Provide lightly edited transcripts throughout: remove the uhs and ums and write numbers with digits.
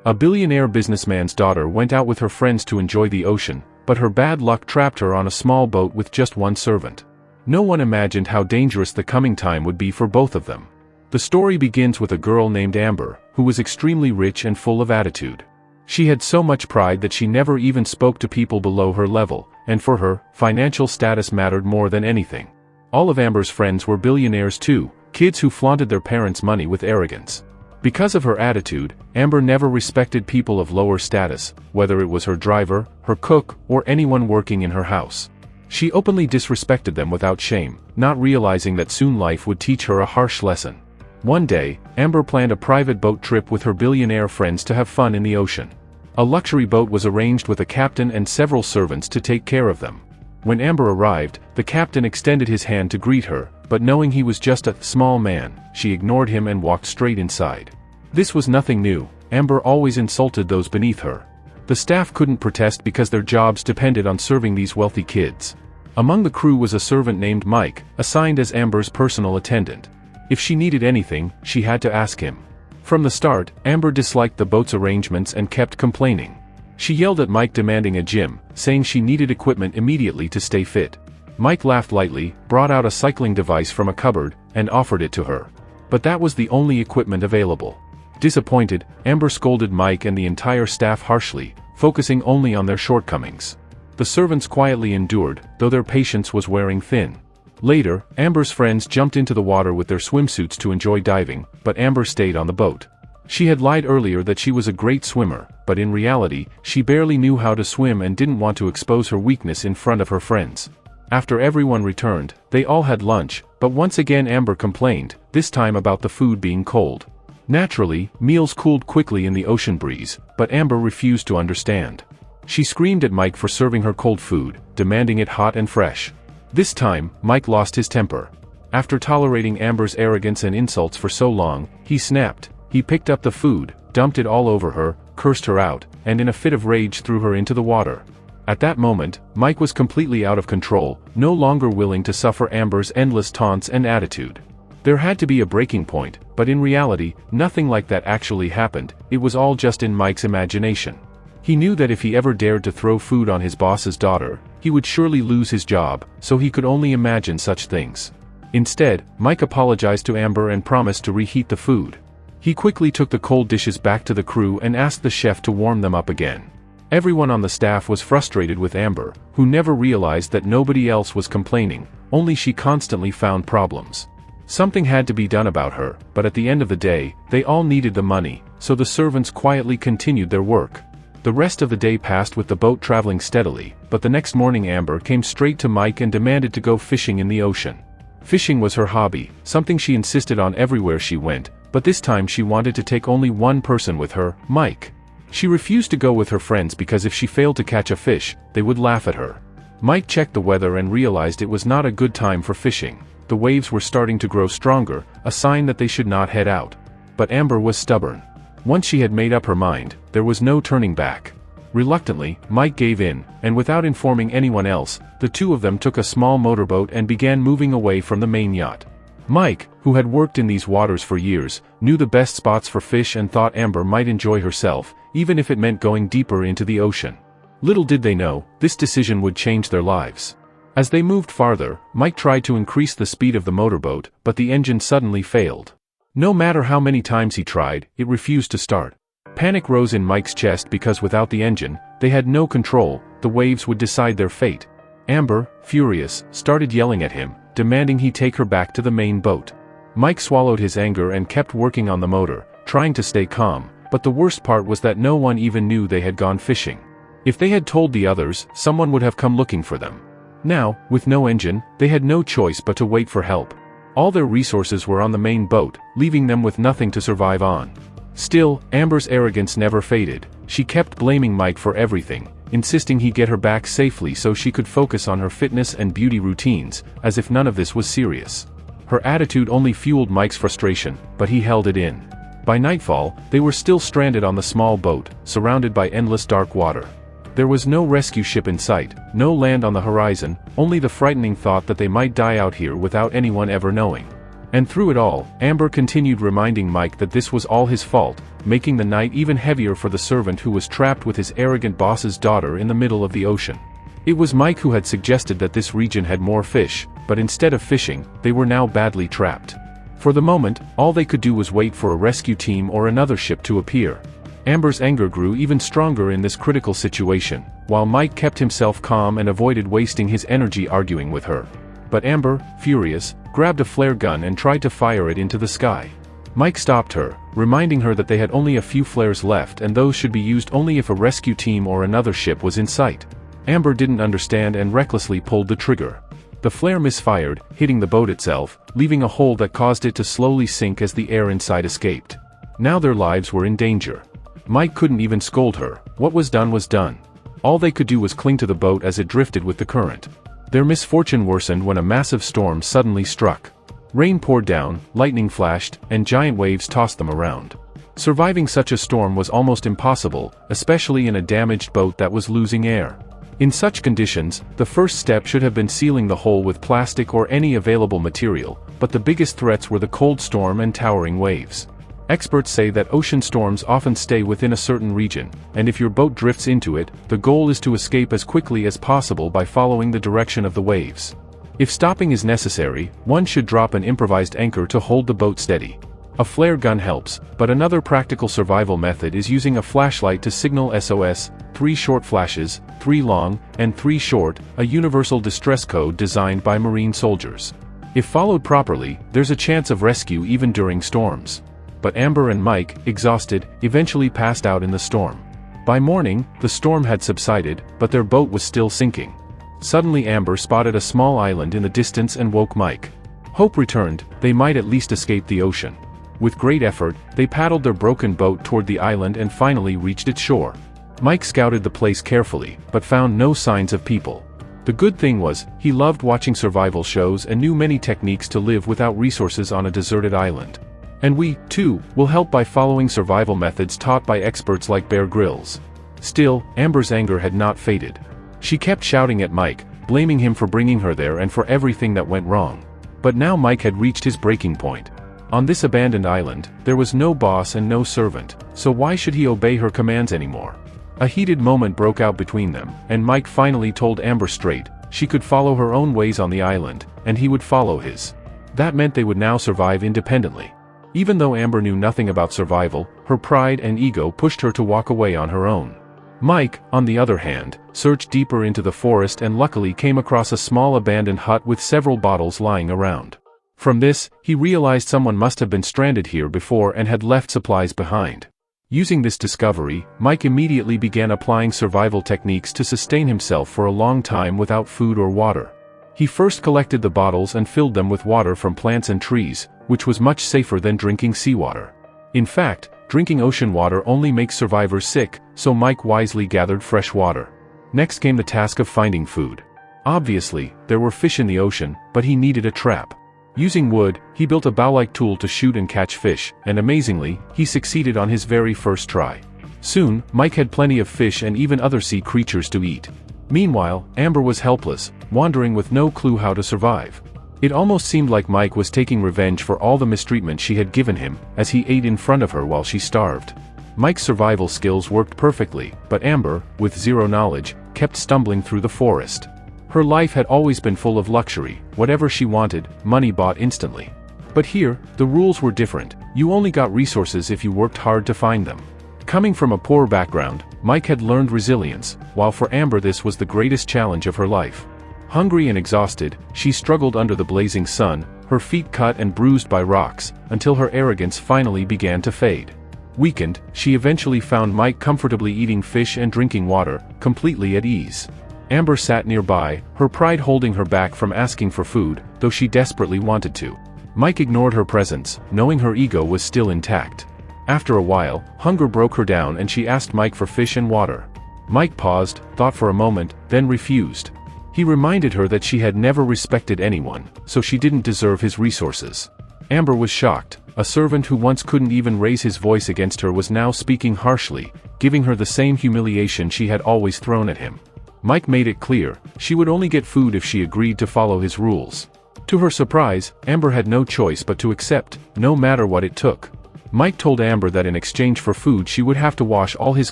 A billionaire businessman's daughter went out with her friends to enjoy the ocean, but her bad luck trapped her on a small boat with just one servant. No one imagined how dangerous the coming time would be for both of them. The story begins with a girl named Amber, who was extremely rich and full of attitude. She had so much pride that she never even spoke to people below her level, and for her, financial status mattered more than anything. All of Amber's friends were billionaires too, kids who flaunted their parents' money with arrogance. Because of her attitude, Amber never respected people of lower status, whether it was her driver, her cook, or anyone working in her house. She openly disrespected them without shame, not realizing that soon life would teach her a harsh lesson. One day, Amber planned a private boat trip with her billionaire friends to have fun in the ocean. A luxury boat was arranged with a captain and several servants to take care of them. When Amber arrived, the captain extended his hand to greet her, but knowing he was just a small man, she ignored him and walked straight inside. This was nothing new. Amber always insulted those beneath her. The staff couldn't protest because their jobs depended on serving these wealthy kids. Among the crew was a servant named Mike, assigned as Amber's personal attendant. If she needed anything, she had to ask him. From the start, Amber disliked the boat's arrangements and kept complaining. She yelled at Mike demanding a gym, saying she needed equipment immediately to stay fit. Mike laughed lightly, brought out a cycling device from a cupboard, and offered it to her. But that was the only equipment available. Disappointed, Amber scolded Mike and the entire staff harshly, focusing only on their shortcomings. The servants quietly endured, though their patience was wearing thin. Later, Amber's friends jumped into the water with their swimsuits to enjoy diving, but Amber stayed on the boat. She had lied earlier that she was a great swimmer, but in reality, she barely knew how to swim and didn't want to expose her weakness in front of her friends. After everyone returned, they all had lunch, but once again Amber complained, this time about the food being cold. Naturally, meals cooled quickly in the ocean breeze, but Amber refused to understand. She screamed at Mike for serving her cold food, demanding it hot and fresh. This time, Mike lost his temper. After tolerating Amber's arrogance and insults for so long, he snapped. He picked up the food, dumped it all over her, cursed her out, and in a fit of rage threw her into the water. At that moment, Mike was completely out of control, no longer willing to suffer Amber's endless taunts and attitude. There had to be a breaking point, but in reality, nothing like that actually happened. It was all just in Mike's imagination. He knew that if he ever dared to throw food on his boss's daughter, he would surely lose his job, so he could only imagine such things. Instead, Mike apologized to Amber and promised to reheat the food. He quickly took the cold dishes back to the crew and asked the chef to warm them up again. Everyone on the staff was frustrated with Amber, who never realized that nobody else was complaining, only she constantly found problems. Something had to be done about her, but at the end of the day, they all needed the money, so the servants quietly continued their work. The rest of the day passed with the boat traveling steadily, but the next morning Amber came straight to Mike and demanded to go fishing in the ocean. Fishing was her hobby, something she insisted on everywhere she went, but this time she wanted to take only one person with her, Mike. She refused to go with her friends because if she failed to catch a fish, they would laugh at her. Mike checked the weather and realized it was not a good time for fishing. The waves were starting to grow stronger, a sign that they should not head out. But Amber was stubborn. Once she had made up her mind, there was no turning back. Reluctantly, Mike gave in, and without informing anyone else, the two of them took a small motorboat and began moving away from the main yacht. Mike, who had worked in these waters for years, knew the best spots for fish and thought Amber might enjoy herself, even if it meant going deeper into the ocean. Little did they know, this decision would change their lives. As they moved farther, Mike tried to increase the speed of the motorboat, but the engine suddenly failed. No matter how many times he tried, it refused to start. Panic rose in Mike's chest because without the engine, they had no control, the waves would decide their fate. Amber, furious, started yelling at him, demanding he take her back to the main boat. Mike swallowed his anger and kept working on the motor, trying to stay calm, but the worst part was that no one even knew they had gone fishing. If they had told the others, someone would have come looking for them. Now, with no engine, they had no choice but to wait for help. All their resources were on the main boat, leaving them with nothing to survive on. Still, Amber's arrogance never faded. She kept blaming Mike for everything, insisting he get her back safely so she could focus on her fitness and beauty routines, as if none of this was serious. Her attitude only fueled Mike's frustration, but he held it in. By nightfall, they were still stranded on the small boat, surrounded by endless dark water. There was no rescue ship in sight, no land on the horizon, only the frightening thought that they might die out here without anyone ever knowing. And through it all, Amber continued reminding Mike that this was all his fault, making the night even heavier for the servant who was trapped with his arrogant boss's daughter in the middle of the ocean. It was Mike who had suggested that this region had more fish, but instead of fishing, they were now badly trapped. For the moment, all they could do was wait for a rescue team or another ship to appear. Amber's anger grew even stronger in this critical situation, while Mike kept himself calm and avoided wasting his energy arguing with her. But Amber, furious, grabbed a flare gun and tried to fire it into the sky. Mike stopped her, reminding her that they had only a few flares left and those should be used only if a rescue team or another ship was in sight. Amber didn't understand and recklessly pulled the trigger. The flare misfired, hitting the boat itself, leaving a hole that caused it to slowly sink as the air inside escaped. Now their lives were in danger. Mike couldn't even scold her. What was done was done. All they could do was cling to the boat as it drifted with the current. Their misfortune worsened when a massive storm suddenly struck. Rain poured down, lightning flashed, and giant waves tossed them around. Surviving such a storm was almost impossible, especially in a damaged boat that was losing air. In such conditions, the first step should have been sealing the hole with plastic or any available material, but the biggest threats were the cold storm and towering waves. Experts say that ocean storms often stay within a certain region, and if your boat drifts into it, the goal is to escape as quickly as possible by following the direction of the waves. If stopping is necessary, one should drop an improvised anchor to hold the boat steady. A flare gun helps, but another practical survival method is using a flashlight to signal SOS, 3 short flashes, 3 long, and 3 short, a universal distress code designed by Marine soldiers. If followed properly, there's a chance of rescue even during storms. But Amber and Mike, exhausted, eventually passed out in the storm. By morning, the storm had subsided, but their boat was still sinking. Suddenly Amber spotted a small island in the distance and woke Mike. Hope returned, they might at least escape the ocean. With great effort, they paddled their broken boat toward the island and finally reached its shore. Mike scouted the place carefully, but found no signs of people. The good thing was, he loved watching survival shows and knew many techniques to live without resources on a deserted island. And we, too, will help by following survival methods taught by experts like Bear Grylls. Still, Amber's anger had not faded. She kept shouting at Mike, blaming him for bringing her there and for everything that went wrong. But now Mike had reached his breaking point. On this abandoned island, there was no boss and no servant, so why should he obey her commands anymore? A heated moment broke out between them, and Mike finally told Amber straight, she could follow her own ways on the island, and he would follow his. That meant they would now survive independently. Even though Amber knew nothing about survival, her pride and ego pushed her to walk away on her own. Mike, on the other hand, searched deeper into the forest and luckily came across a small abandoned hut with several bottles lying around. From this, he realized someone must have been stranded here before and had left supplies behind. Using this discovery, Mike immediately began applying survival techniques to sustain himself for a long time without food or water. He first collected the bottles and filled them with water from plants and trees, which was much safer than drinking seawater. In fact, drinking ocean water only makes survivors sick, so Mike wisely gathered fresh water. Next came the task of finding food. Obviously, there were fish in the ocean, but he needed a trap. Using wood, he built a bow-like tool to shoot and catch fish, and amazingly, he succeeded on his very first try. Soon, Mike had plenty of fish and even other sea creatures to eat. Meanwhile, Amber was helpless, wandering with no clue how to survive. It almost seemed like Mike was taking revenge for all the mistreatment she had given him, as he ate in front of her while she starved. Mike's survival skills worked perfectly, but Amber, with zero knowledge, kept stumbling through the forest. Her life had always been full of luxury. Whatever she wanted, money bought instantly. But here, the rules were different. You only got resources if you worked hard to find them. Coming from a poor background, Mike had learned resilience, while for Amber this was the greatest challenge of her life. Hungry and exhausted, she struggled under the blazing sun, her feet cut and bruised by rocks, until her arrogance finally began to fade. Weakened, she eventually found Mike comfortably eating fish and drinking water, completely at ease. Amber sat nearby, her pride holding her back from asking for food, though she desperately wanted to. Mike ignored her presence, knowing her ego was still intact. After a while, hunger broke her down and she asked Mike for fish and water. Mike paused, thought for a moment, then refused. He reminded her that she had never respected anyone, so she didn't deserve his resources. Amber was shocked. A servant who once couldn't even raise his voice against her was now speaking harshly, giving her the same humiliation she had always thrown at him. Mike made it clear, she would only get food if she agreed to follow his rules. To her surprise, Amber had no choice but to accept, no matter what it took. Mike told Amber that in exchange for food she would have to wash all his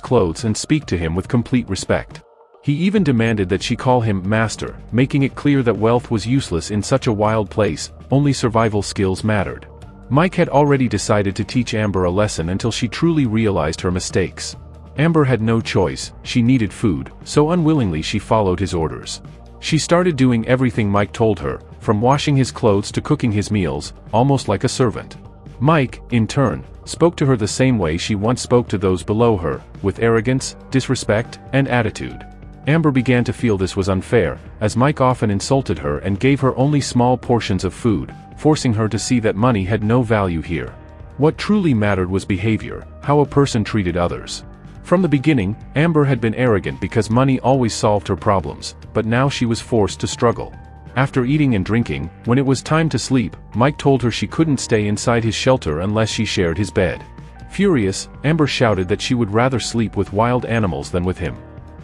clothes and speak to him with complete respect. He even demanded that she call him master, making it clear that wealth was useless in such a wild place, only survival skills mattered. Mike had already decided to teach Amber a lesson until she truly realized her mistakes. Amber had no choice, she needed food, so unwillingly she followed his orders. She started doing everything Mike told her, from washing his clothes to cooking his meals, almost like a servant. Mike, in turn, spoke to her the same way she once spoke to those below her, with arrogance, disrespect, and attitude. Amber began to feel this was unfair, as Mike often insulted her and gave her only small portions of food, forcing her to see that money had no value here. What truly mattered was behavior, how a person treated others. From the beginning, Amber had been arrogant because money always solved her problems, but now she was forced to struggle. After eating and drinking, when it was time to sleep, Mike told her she couldn't stay inside his shelter unless she shared his bed. Furious, Amber shouted that she would rather sleep with wild animals than with him.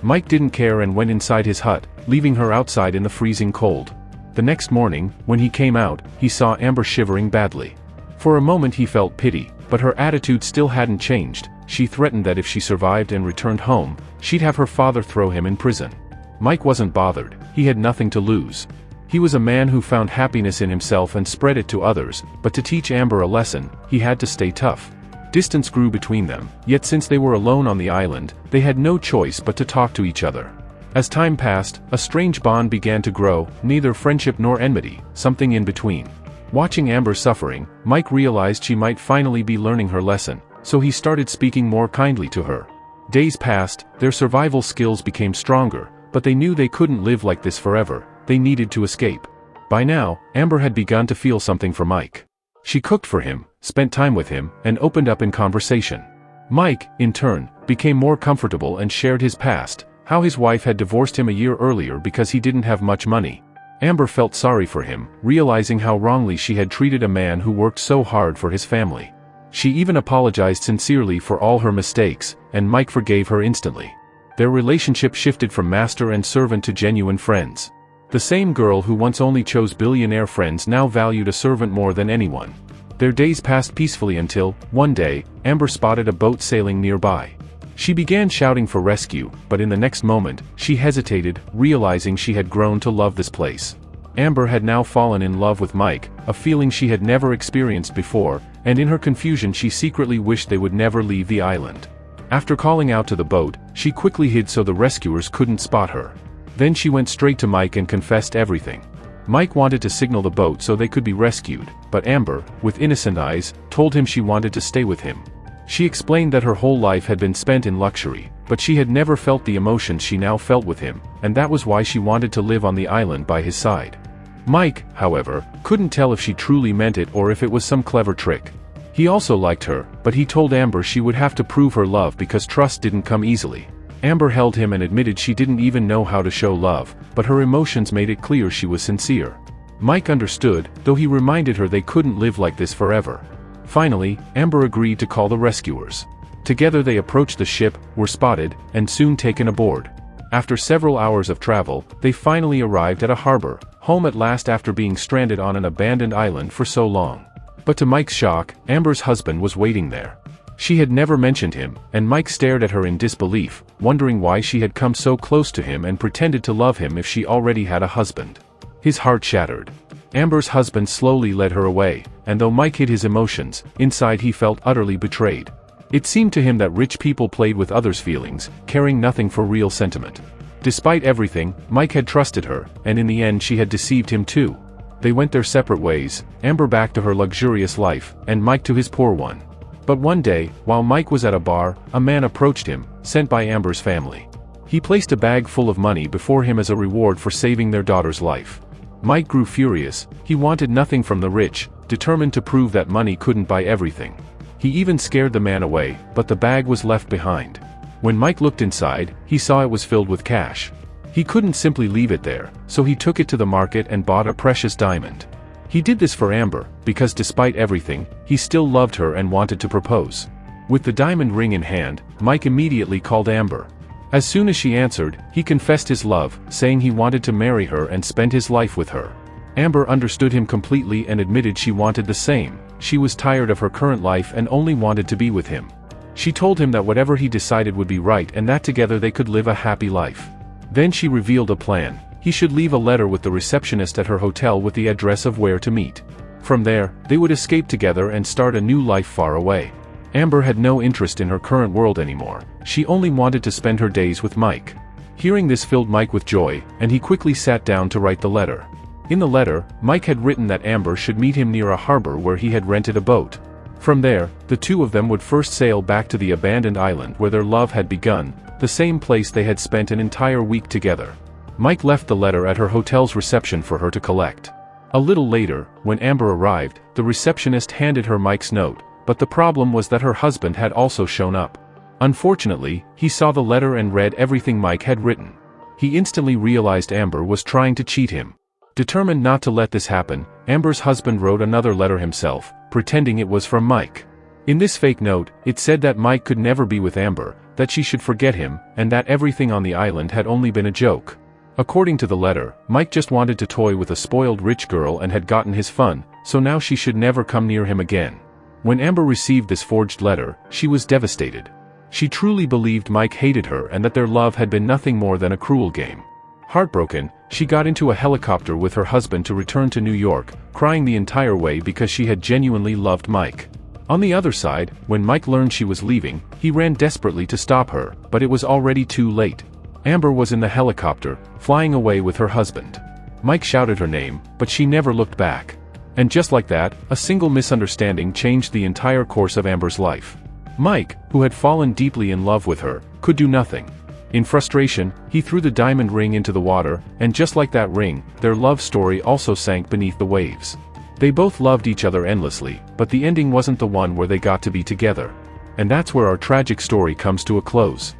Mike didn't care and went inside his hut, leaving her outside in the freezing cold. The next morning, when he came out, he saw Amber shivering badly. For a moment he felt pity, but her attitude still hadn't changed. She threatened that if she survived and returned home, she'd have her father throw him in prison. Mike wasn't bothered, he had nothing to lose. He was a man who found happiness in himself and spread it to others, but to teach Amber a lesson, he had to stay tough. Distance grew between them, yet since they were alone on the island, they had no choice but to talk to each other. As time passed, a strange bond began to grow, neither friendship nor enmity, something in between. Watching Amber suffering, Mike realized she might finally be learning her lesson, so he started speaking more kindly to her. Days passed, their survival skills became stronger, but they knew they couldn't live like this forever. They needed to escape. By now, Amber had begun to feel something for Mike. She cooked for him, spent time with him, and opened up in conversation. Mike, in turn, became more comfortable and shared his past, how his wife had divorced him a year earlier because he didn't have much money. Amber felt sorry for him, realizing how wrongly she had treated a man who worked so hard for his family. She even apologized sincerely for all her mistakes, and Mike forgave her instantly. Their relationship shifted from master and servant to genuine friends. The same girl who once only chose billionaire friends now valued a servant more than anyone. Their days passed peacefully until, one day, Amber spotted a boat sailing nearby. She began shouting for rescue, but in the next moment, she hesitated, realizing she had grown to love this place. Amber had now fallen in love with Mike, a feeling she had never experienced before, and in her confusion she secretly wished they would never leave the island. After calling out to the boat, she quickly hid so the rescuers couldn't spot her. Then she went straight to Mike and confessed everything. Mike wanted to signal the boat so they could be rescued, but Amber, with innocent eyes, told him she wanted to stay with him. She explained that her whole life had been spent in luxury, but she had never felt the emotions she now felt with him, and that was why she wanted to live on the island by his side. Mike, however, couldn't tell if she truly meant it or if it was some clever trick. He also liked her, but he told Amber she would have to prove her love because trust didn't come easily. Amber held him and admitted she didn't even know how to show love, but her emotions made it clear she was sincere. Mike understood, though he reminded her they couldn't live like this forever. Finally, Amber agreed to call the rescuers. Together they approached the ship, were spotted, and soon taken aboard. After several hours of travel, they finally arrived at a harbor, home at last after being stranded on an abandoned island for so long. But to Mike's shock, Amber's husband was waiting there. She had never mentioned him, and Mike stared at her in disbelief, wondering why she had come so close to him and pretended to love him if she already had a husband. His heart shattered. Amber's husband slowly led her away, and though Mike hid his emotions, inside he felt utterly betrayed. It seemed to him that rich people played with others' feelings, caring nothing for real sentiment. Despite everything, Mike had trusted her, and in the end she had deceived him too. They went their separate ways, Amber back to her luxurious life, and Mike to his poor one. But one day, while Mike was at a bar, a man approached him, sent by Amber's family. He placed a bag full of money before him as a reward for saving their daughter's life. Mike grew furious. He wanted nothing from the rich, determined to prove that money couldn't buy everything. He even scared the man away, but the bag was left behind. When Mike looked inside, he saw it was filled with cash. He couldn't simply leave it there, so he took it to the market and bought a precious diamond. He did this for Amber, because despite everything, he still loved her and wanted to propose. With the diamond ring in hand, Mike immediately called Amber. As soon as she answered, he confessed his love, saying he wanted to marry her and spend his life with her. Amber understood him completely and admitted she wanted the same, she was tired of her current life and only wanted to be with him. She told him that whatever he decided would be right and that together they could live a happy life. Then she revealed a plan. He should leave a letter with the receptionist at her hotel with the address of where to meet. From there, they would escape together and start a new life far away. Amber had no interest in her current world anymore. She only wanted to spend her days with Mike. Hearing this filled Mike with joy, and he quickly sat down to write the letter. In the letter, Mike had written that Amber should meet him near a harbor where he had rented a boat. From there, the two of them would first sail back to the abandoned island where their love had begun, the same place they had spent an entire week together. Mike left the letter at her hotel's reception for her to collect. A little later, when Amber arrived, the receptionist handed her Mike's note, but the problem was that her husband had also shown up. Unfortunately, he saw the letter and read everything Mike had written. He instantly realized Amber was trying to cheat him. Determined not to let this happen, Amber's husband wrote another letter himself, pretending it was from Mike. In this fake note, it said that Mike could never be with Amber, that she should forget him, and that everything on the island had only been a joke. According to the letter, Mike just wanted to toy with a spoiled rich girl and had gotten his fun, so now she should never come near him again. When Amber received this forged letter, she was devastated. She truly believed Mike hated her and that their love had been nothing more than a cruel game. Heartbroken, she got into a helicopter with her husband to return to New York, crying the entire way because she had genuinely loved Mike. On the other side, when Mike learned she was leaving, he ran desperately to stop her, but it was already too late. Amber was in the helicopter, flying away with her husband. Mike shouted her name, but she never looked back. And just like that, a single misunderstanding changed the entire course of Amber's life. Mike, who had fallen deeply in love with her, could do nothing. In frustration, he threw the diamond ring into the water, and just like that ring, their love story also sank beneath the waves. They both loved each other endlessly, but the ending wasn't the one where they got to be together. And that's where our tragic story comes to a close.